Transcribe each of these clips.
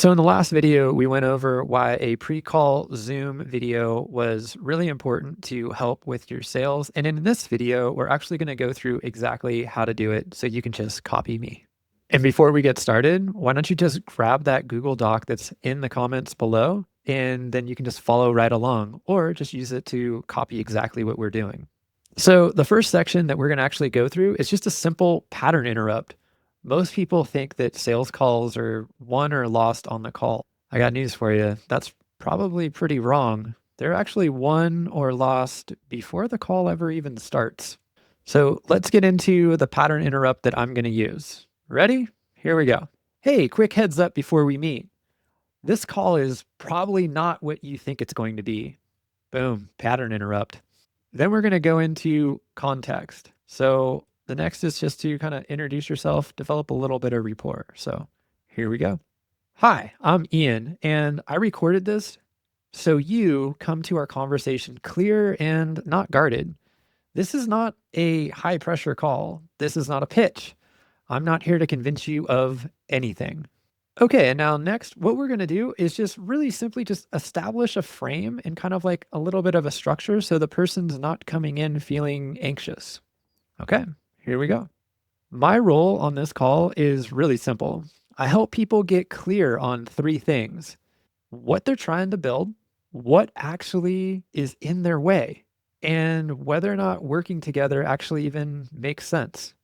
So in the last video, we went over why a pre-call Zoom video was really important to help with your sales. And in this video, we're actually going to go through exactly how to do it so you can just copy me. And before we get started, why don't you just grab that Google Doc that's in the comments below, and then you can just follow right along or just use it to copy exactly what we're doing. So the first section that we're going to actually go through is just a simple pattern interrupt. Most people think that sales calls are won or lost on the call. I got news for you. That's probably pretty wrong. They're actually won or lost before the call ever even starts. So let's get into the pattern interrupt that I'm going to use. Ready? Here we go. Hey, quick heads up before we meet. This call is probably not what you think it's going to be. Boom, pattern interrupt. Then we're going to go into context. So the next is just to kind of introduce yourself, develop a little bit of rapport. So here we go. Hi, I'm Ian, and I recorded this so you come to our conversation clear and not guarded. This is not a high pressure call. This is not a pitch. I'm not here to convince you of anything. Okay, and now next, what we're going to do is just really simply just establish a frame and kind of like a little bit of a structure so the person's not coming in feeling anxious. Okay, here we go. My role on this call is really simple. I help people get clear on three things: what they're trying to build, what actually is in their way, and whether or not working together actually even makes sense.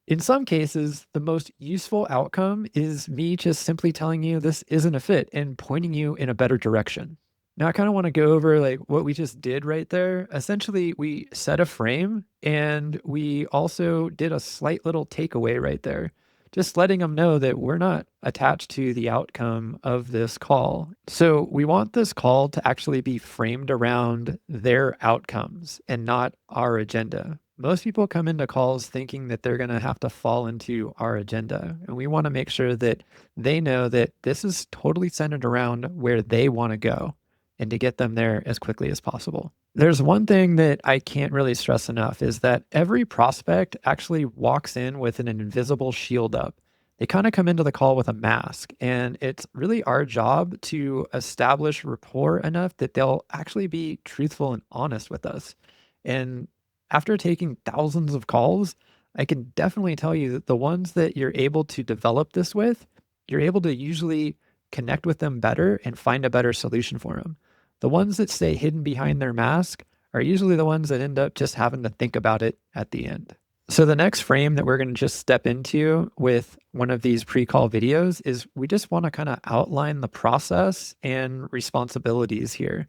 In some cases, the most useful outcome is me just simply telling you this isn't a fit and pointing you in a better direction. Now, I kind of want to go over like what we just did right there. Essentially, we set a frame and we also did a slight little takeaway right there, just letting them know that we're not attached to the outcome of this call. So we want this call to actually be framed around their outcomes and not our agenda. Most people come into calls thinking that they're going to have to fall into our agenda. And we want to make sure that they know that this is totally centered around where they want to go and to get them there as quickly as possible. There's one thing that I can't really stress enough is that every prospect actually walks in with an invisible shield up. They kind of come into the call with a mask, and it's really our job to establish rapport enough that they'll actually be truthful and honest with us. And after taking thousands of calls, I can definitely tell you that the ones that you're able to develop this with, you're able to usually connect with them better and find a better solution for them. The ones that stay hidden behind their mask are usually the ones that end up just having to think about it at the end. So the next frame that we're going to just step into with one of these pre-call videos is we just want to kind of outline the process and responsibilities here.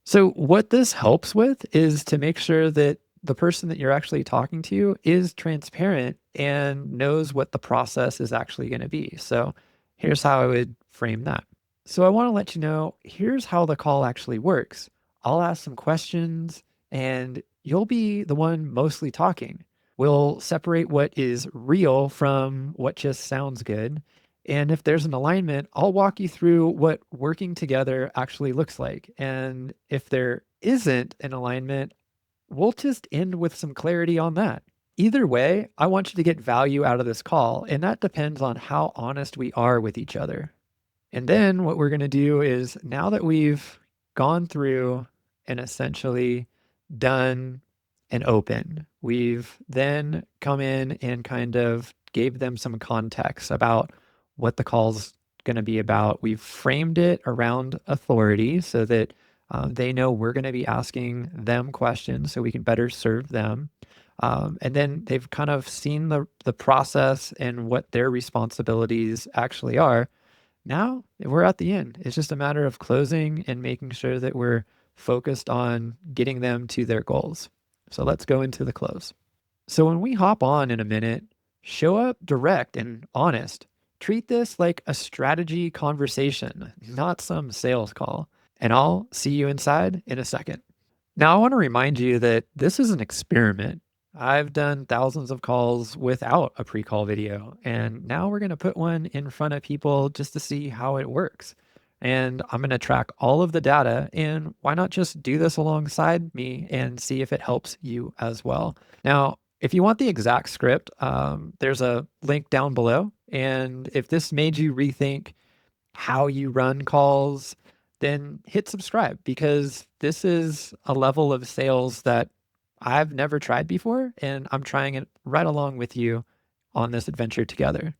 So what this helps with is to make sure that the person that you're actually talking to is transparent and knows what the process is actually going to be. So here's how I would frame that. So I want to let you know, here's how the call actually works. I'll ask some questions and you'll be the one mostly talking. We'll separate what is real from what just sounds good. And if there's an alignment, I'll walk you through what working together actually looks like. And if there isn't an alignment, we'll just end with some clarity on that. Either way, I want you to get value out of this call, and that depends on how honest we are with each other. And then what we're going to do is now that we've gone through and essentially done an open, we've then come in and kind of gave them some context about what the call's going to be about. We've framed it around authority so that they know we're going to be asking them questions so we can better serve them. And then they've kind of seen the process and what their responsibilities actually are. Now we're at the end. It's just a matter of closing and making sure that we're focused on getting them to their goals. So let's go into the close. So when we hop on in a minute, show up direct and honest. Treat this like a strategy conversation, not some sales call. And I'll see you inside in a second. Now, I want to remind you that this is an experiment. I've done thousands of calls without a pre-call video, and now we're going to put one in front of people just to see how it works. And I'm going to track all of the data, and why not just do this alongside me and see if it helps you as well. Now, if you want the exact script, there's a link down below. And if this made you rethink how you run calls, then hit subscribe because this is a level of sales that I've never tried before, and I'm trying it right along with you on this adventure together.